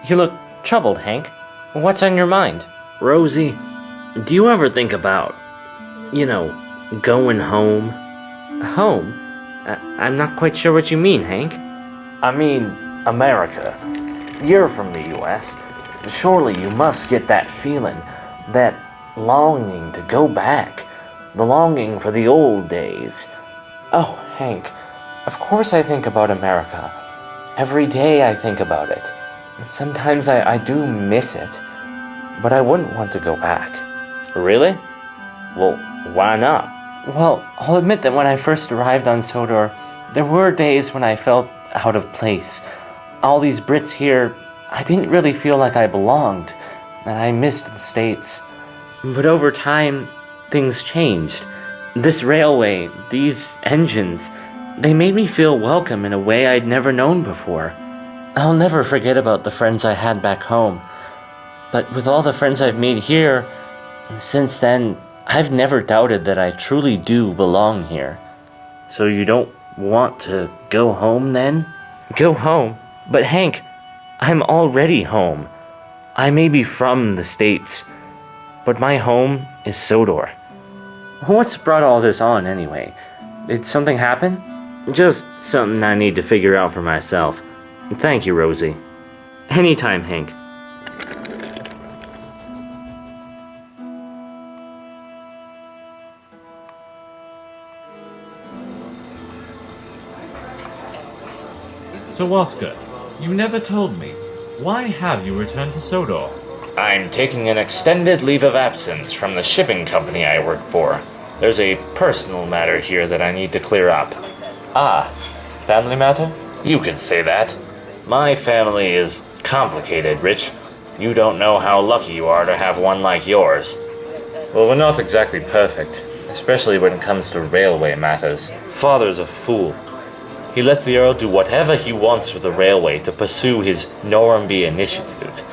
You look troubled, Hank. What's on your mind? Rosie, do you ever think about, going home? Home? I'm not quite sure what you mean, Hank. I mean, America. You're from the U.S. Surely you must get that feeling, that longing to go back, the longing for the old days. Oh, Hank, of course I think about America. Every day I think about it. And sometimes I do miss it, but I wouldn't want to go back. Really? Well, why not? Well, I'll admit that when I first arrived on Sodor, there were days when I felt out of place. All these Brits here, I didn't really feel like I belonged, and I missed the States. But over time, things changed. This railway, these engines, they made me feel welcome in a way I'd never known before. I'll never forget about the friends I had back home. But with all the friends I've made here, since then, I've never doubted that I truly do belong here. So you don't want to go home then? Go home? But Hank, I'm already home. I may be from the States, but my home is Sodor. What's brought all this on anyway? Did something happen? Just something I need to figure out for myself. Thank you, Rosie. Anytime, Hank. So Oscar, you never told me. Why have you returned to Sodor? I'm taking an extended leave of absence from the shipping company I work for. There's a personal matter here that I need to clear up. Ah, family matter? You could say that. My family is complicated, Rich. You don't know how lucky you are to have one like yours. Well, we're not exactly perfect, especially when it comes to railway matters. Father's a fool. He lets the Earl do whatever he wants with the railway to pursue his Norrumby initiative.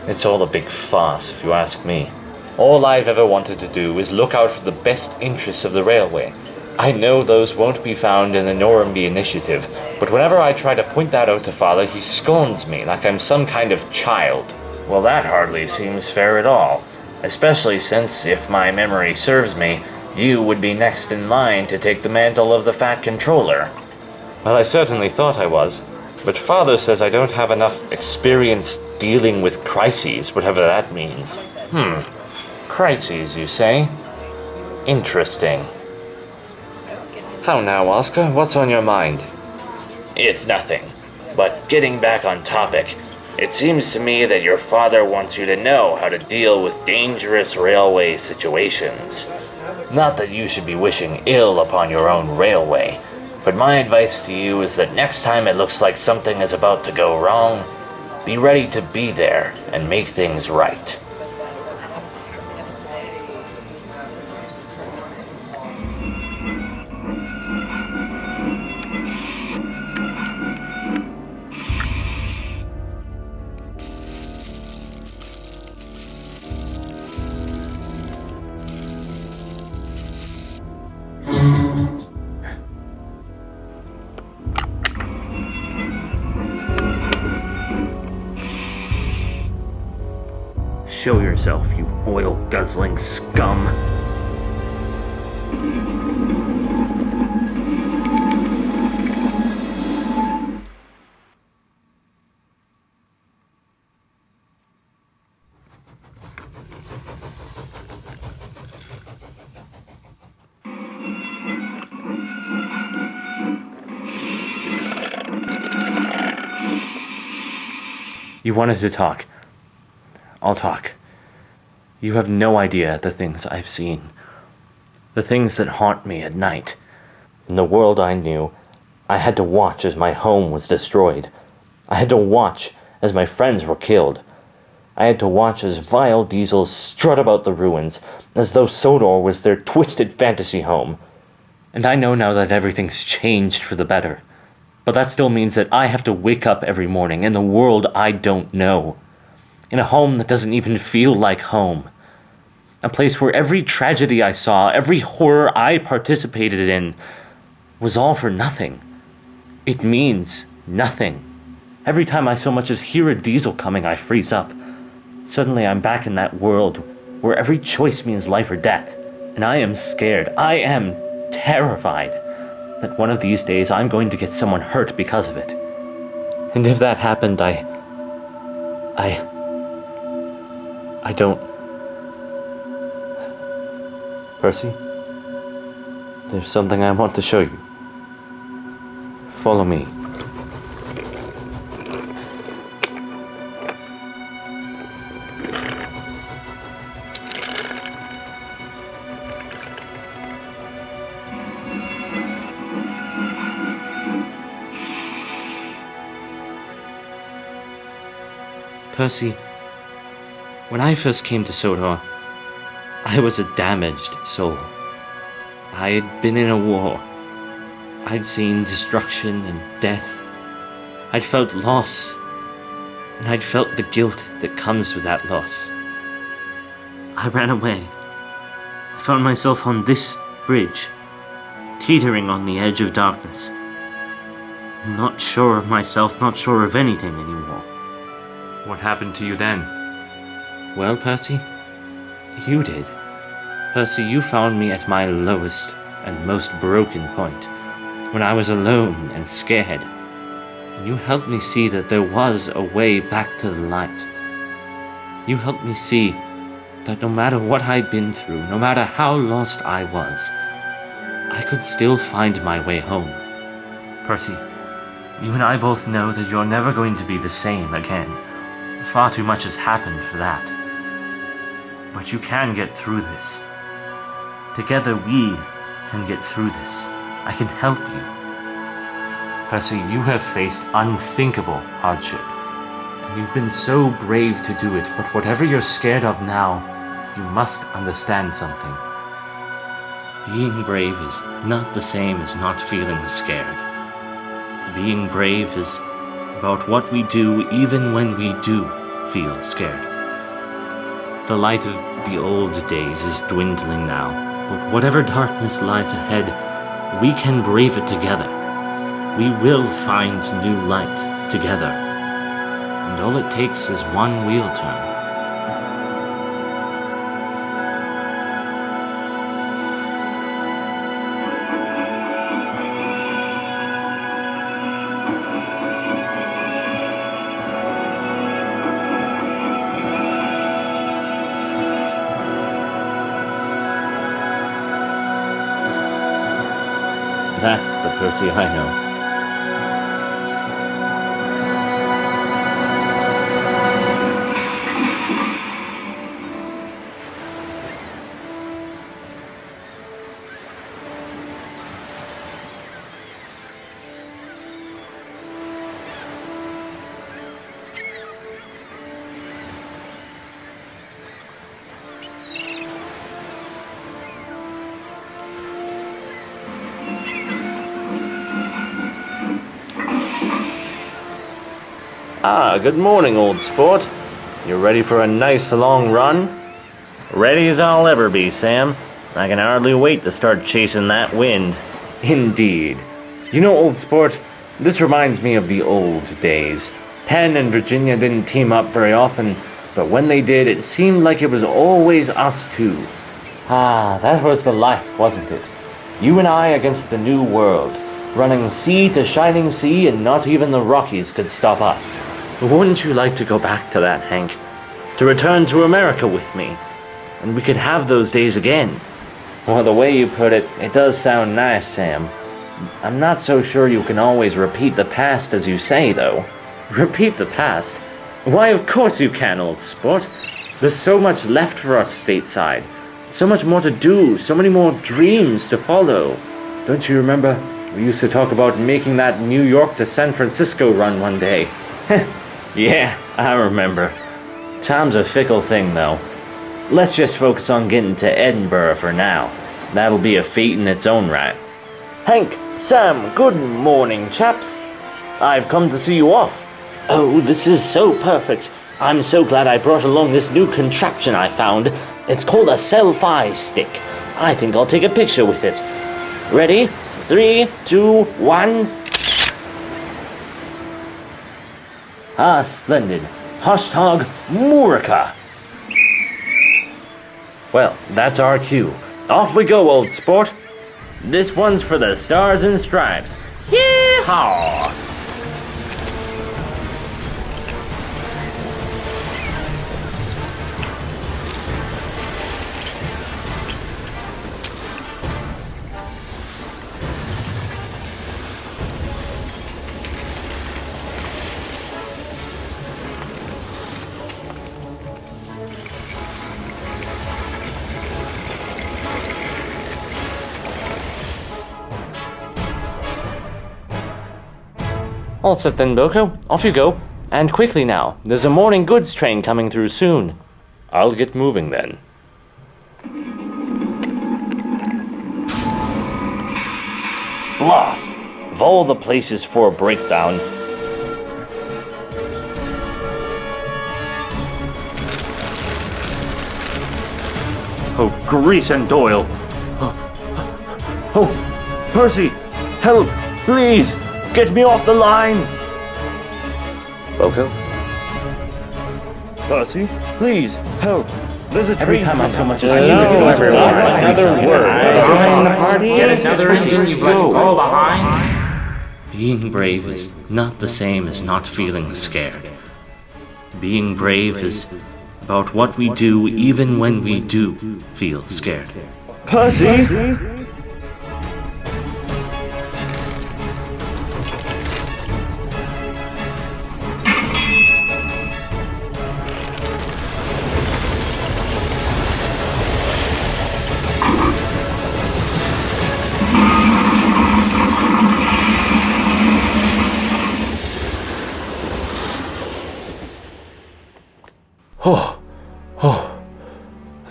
It's all a big farce, if you ask me. All I've ever wanted to do is look out for the best interests of the railway. I know those won't be found in the Norrumby initiative, but whenever I try to point that out to Father, he scorns me like I'm some kind of child. Well, that hardly seems fair at all, especially since, if my memory serves me, you would be next in line to take the mantle of the Fat Controller. Well, I certainly thought I was, but Father says I don't have enough experience dealing with crises, whatever that means. Crises, you say? Interesting. How now, Oscar? What's on your mind? It's nothing. But getting back on topic, it seems to me that your father wants you to know how to deal with dangerous railway situations. Not that you should be wishing ill upon your own railway, but my advice to you is that next time it looks like something is about to go wrong, be ready to be there and make things right. Show yourself, you oil-guzzling scum. You wanted to talk. I'll talk. You have no idea the things I've seen. The things that haunt me at night. In the world I knew, I had to watch as my home was destroyed. I had to watch as my friends were killed. I had to watch as vile diesels strut about the ruins, as though Sodor was their twisted fantasy home. And I know now that everything's changed for the better. But that still means that I have to wake up every morning in the world I don't know. In a home that doesn't even feel like home. A place where every tragedy I saw, every horror I participated in, was all for nothing. It means nothing. Every time I so much as hear a diesel coming, I freeze up. Suddenly I'm back in that world where every choice means life or death, and I am scared. I am terrified that one of these days I'm going to get someone hurt because of it. And if that happened, I don't... Percy, there's something I want to show you. Follow me. Percy, when I first came to Sodor, I was a damaged soul. I had been in a war. I'd seen destruction and death. I'd felt loss, and I'd felt the guilt that comes with that loss. I ran away. I found myself on this bridge, teetering on the edge of darkness. Not sure of myself, not sure of anything anymore. What happened to you then? Well, Percy, you did. Percy, you found me at my lowest and most broken point, when I was alone and scared. And you helped me see that there was a way back to the light. You helped me see that no matter what I'd been through, no matter how lost I was, I could still find my way home. Percy, you and I both know that you're never going to be the same again. Far too much has happened for that. But you can get through this. Together we can get through this. I can help you. Percy, you have faced unthinkable hardship. You've been so brave to do it, but whatever you're scared of now, you must understand something. Being brave is not the same as not feeling scared. Being brave is about what we do even when we do feel scared. The light of the old days is dwindling now, but whatever darkness lies ahead, we can brave it together. We will find new light together. And all it takes is one wheel turn. That's the Percy I know. Good morning, old sport. You ready for a nice long run? Ready as I'll ever be, Sam. I can hardly wait to start chasing that wind. Indeed. You know, old sport, this reminds me of the old days. Penn and Virginia didn't team up very often, but when they did, it seemed like it was always us two. Ah, that was the life, wasn't it? You and I against the new world, running sea to shining sea, and not even the Rockies could stop us. Wouldn't you like to go back to that, Hank? To return to America with me? And we could have those days again. Well, the way you put it, it does sound nice, Sam. I'm not so sure you can always repeat the past as you say, though. Repeat the past? Why, of course you can, old sport. There's so much left for us stateside. So much more to do, so many more dreams to follow. Don't you remember, we used to talk about making that New York to San Francisco run one day? Yeah, I remember. Time's a fickle thing, though. Let's just focus on getting to Edinburgh for now. That'll be a feat in its own right. Hank, Sam, good morning, chaps. I've come to see you off. Oh, this is so perfect. I'm so glad I brought along this new contraption I found. It's called a selfie stick. I think I'll take a picture with it. Ready? 3, 2, 1... Ah, splendid. Hashtag Murica. Well, that's our cue. Off we go, old sport. This one's for the stars and stripes. Yee-haw! All set then, Boko. Off you go. And quickly now. There's a morning goods train coming through soon. I'll get moving then. Blast! Of all the places for a breakdown. Oh, Grease and Doyle. Oh, Percy! Help! Please! Get me off the line! Boko? Percy, please, help! There's a Every train time I coming. so much as another word. Get another engine you've let fall behind. Being brave is not the same as not feeling scared. Being brave is about what we do even when we do feel scared. Percy!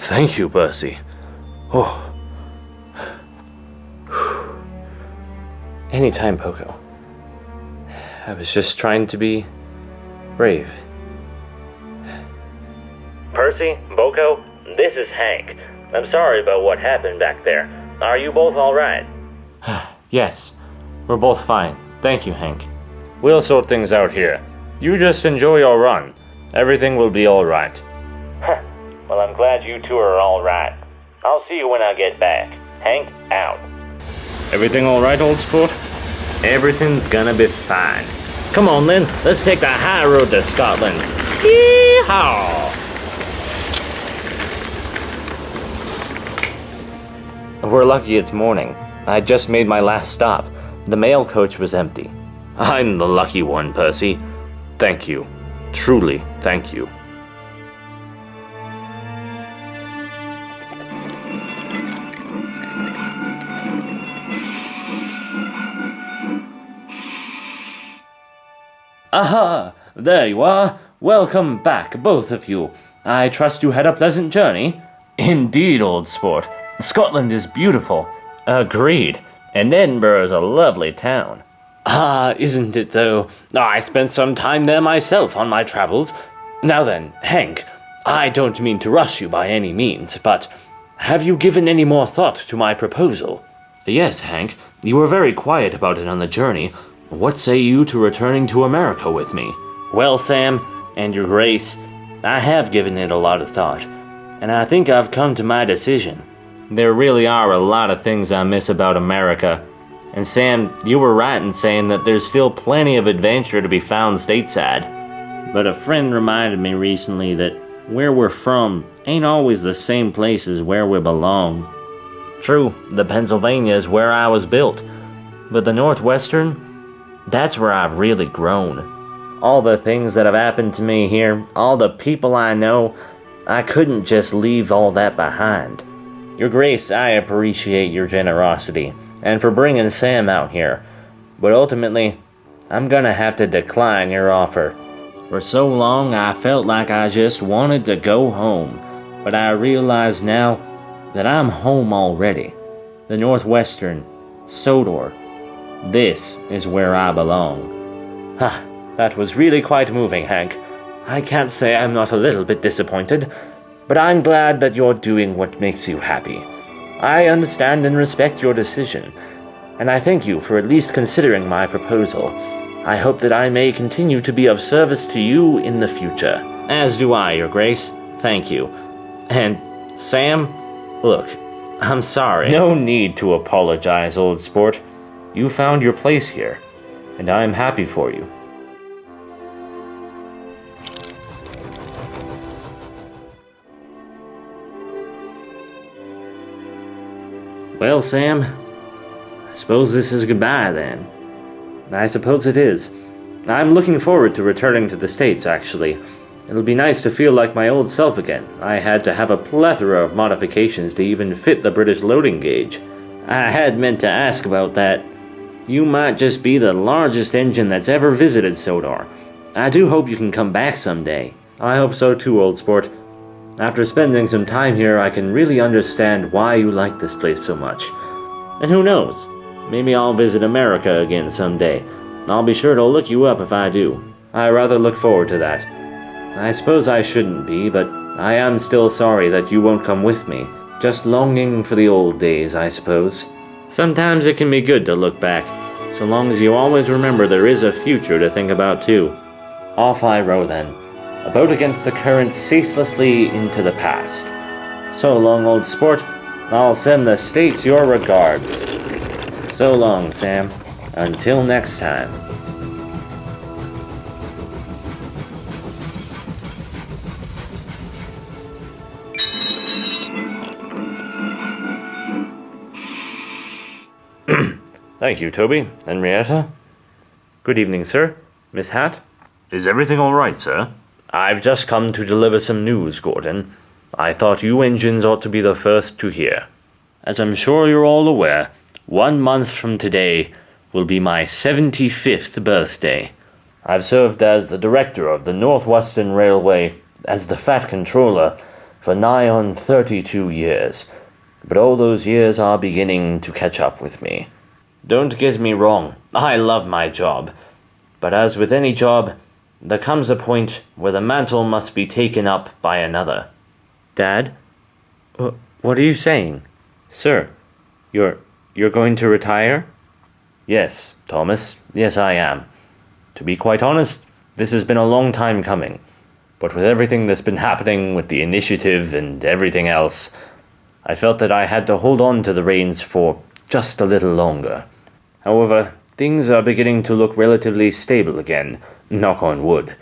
Thank you, Percy. Anytime, Poco. I was just trying to be brave. Percy, Boko, this is Hank. I'm sorry about what happened back there. Are you both alright? Yes, we're both fine. Thank you, Hank. We'll sort things out here. You just enjoy your run. Everything will be alright. Well, I'm glad you two are alright. I'll see you when I get back. Hank, out. Everything alright, old sport? Everything's gonna be fine. Come on, then. Let's take the high road to Scotland. Yee-haw! We're lucky it's morning. I just made my last stop. The mail coach was empty. I'm the lucky one, Percy. Thank you. Truly, thank you. Aha! There you are. Welcome back, both of you. I trust you had a pleasant journey? Indeed, old sport. Scotland is beautiful. Agreed. And Edinburgh is a lovely town. Ah, isn't it though? I spent some time there myself on my travels. Now then, Hank, I don't mean to rush you by any means, but have you given any more thought to my proposal? Yes, Hank. You were very quiet about it on the journey. What say you to returning to America with me? Well, Sam, and your grace, I have given it a lot of thought, and I think I've come to my decision. There really are a lot of things I miss about America. And Sam, you were right in saying that there's still plenty of adventure to be found stateside. But a friend reminded me recently that where we're from ain't always the same place as where we belong. True, the Pennsylvania is where I was built, but the Northwestern, that's where I've really grown. All the things that have happened to me here, all the people I know, I couldn't just leave all that behind. Your Grace, I appreciate your generosity, and for bringing Sam out here, but ultimately, I'm gonna have to decline your offer. For so long, I felt like I just wanted to go home, but I realize now that I'm home already. The Northwestern, Sodor, this is where I belong. That was really quite moving, Hank. I can't say I'm not a little bit disappointed, but I'm glad that you're doing what makes you happy. I understand and respect your decision, and I thank you for at least considering my proposal. I hope that I may continue to be of service to you in the future. As do I, Your Grace. Thank you. And, Sam, look, I'm sorry. No need to apologize, old sport. You found your place here, and I'm happy for you. Well, Sam, I suppose this is goodbye then. I suppose it is. I'm looking forward to returning to the States, actually. It'll be nice to feel like my old self again. I had to have a plethora of modifications to even fit the British loading gauge. I had meant to ask about that. You might just be the largest engine that's ever visited Sodor. I do hope you can come back someday. I hope so too, old sport. After spending some time here, I can really understand why you like this place so much. And who knows? Maybe I'll visit America again someday. I'll be sure to look you up if I do. I rather look forward to that. I suppose I shouldn't be, but I am still sorry that you won't come with me. Just longing for the old days, I suppose. Sometimes it can be good to look back, so long as you always remember there is a future to think about too. Off I row then. A boat against the current ceaselessly into the past. So long, old sport. I'll send the States your regards. So long, Sam. Until next time. Thank you, Toby. Henrietta? Good evening, sir. Miss Hatt? Is everything all right, sir? I've just come to deliver some news, Gordon. I thought you engines ought to be the first to hear. As I'm sure you're all aware, 1 month from today will be my 75th birthday. I've served as the director of the Northwestern Railway, as the Fat Controller, for nigh on 32 years. But all those years are beginning to catch up with me. Don't get me wrong, I love my job. But as with any job, there comes a point where the mantle must be taken up by another. Dad? What are you saying? Sir, you're going to retire? Yes, Thomas. Yes, I am. To be quite honest, this has been a long time coming. But with everything that's been happening with the initiative and everything else, I felt that I had to hold on to the reins for just a little longer. However, things are beginning to look relatively stable again, knock on wood.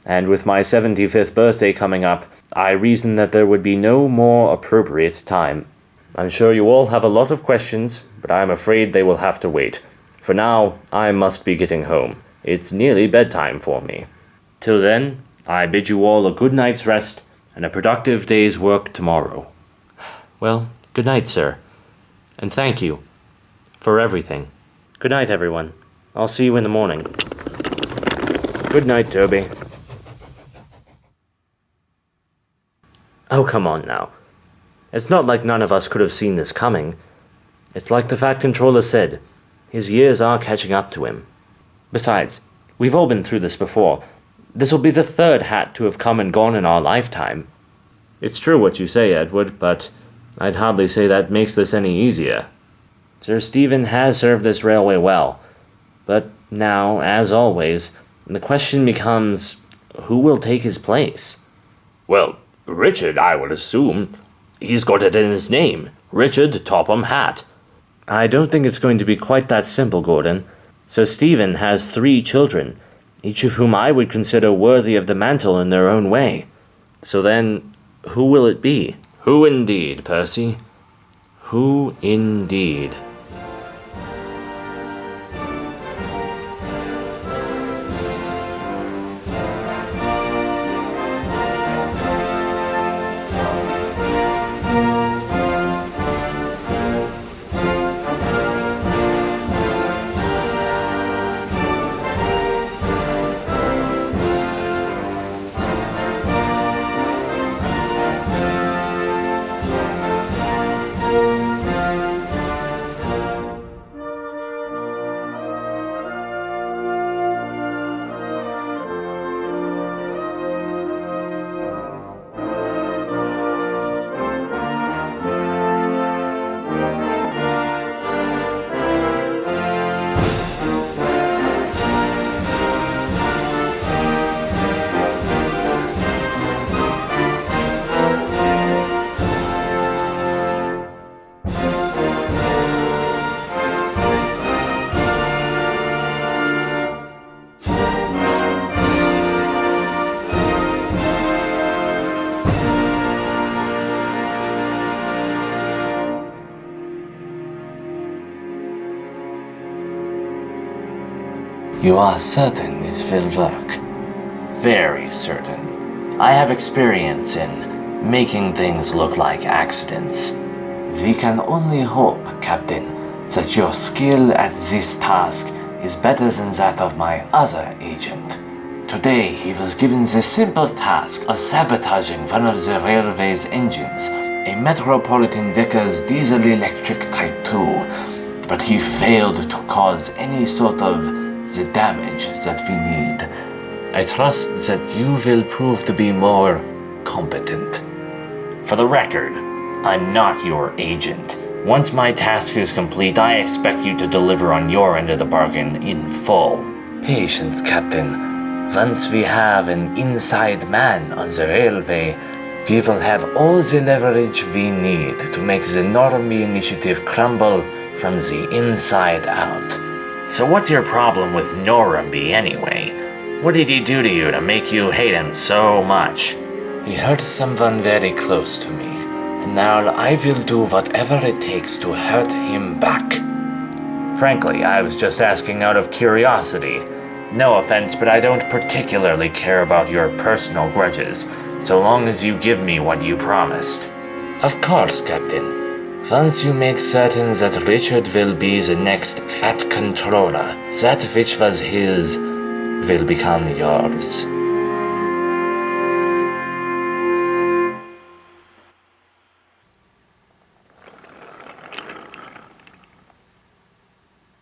And with my 75th birthday coming up, I reasoned that there would be no more appropriate time. I'm sure you all have a lot of questions, but I'm afraid they will have to wait. For now, I must be getting home. It's nearly bedtime for me. Till then, I bid you all a good night's rest and a productive day's work tomorrow. Well, good night, sir. And thank you for everything. Good night, everyone. I'll see you in the morning. Good night, Toby. Oh, come on now. It's not like none of us could have seen this coming. It's like the Fat Controller said. His years are catching up to him. Besides, we've all been through this before. This will be the third hat to have come and gone in our lifetime. It's true what you say, Edward, but I'd hardly say that makes this any easier. Sir Stephen has served this railway well. But now, as always, the question becomes, who will take his place? Well, Richard, I would assume. He's got it in his name. Richard Topham Hatt. I don't think it's going to be quite that simple, Gordon. Sir Stephen has 3 children, each of whom I would consider worthy of the mantle in their own way. So then, who will it be? Who indeed, Percy? Who indeed? You are certain it will work? Very certain. I have experience in making things look like accidents. We can only hope, Captain, that your skill at this task is better than that of my other agent. Today, he was given the simple task of sabotaging one of the railway's engines, a Metropolitan Vickers diesel-electric Type 2, but he failed to cause any sort of the damage that we need. I trust that you will prove to be more competent. For the record, I'm not your agent. Once my task is complete, I expect you to deliver on your end of the bargain in full. Patience, Captain. Once we have an inside man on the railway, we will have all the leverage we need to make the Normie initiative crumble from the inside out. So what's your problem with Norumby anyway? What did he do to you to make you hate him so much? He hurt someone very close to me, and now I will do whatever it takes to hurt him back. Frankly, I was just asking out of curiosity. No offense, but I don't particularly care about your personal grudges, so long as you give me what you promised. Of course, Captain. Once you make certain that Richard will be the next Fat Controller, that which was his will become yours.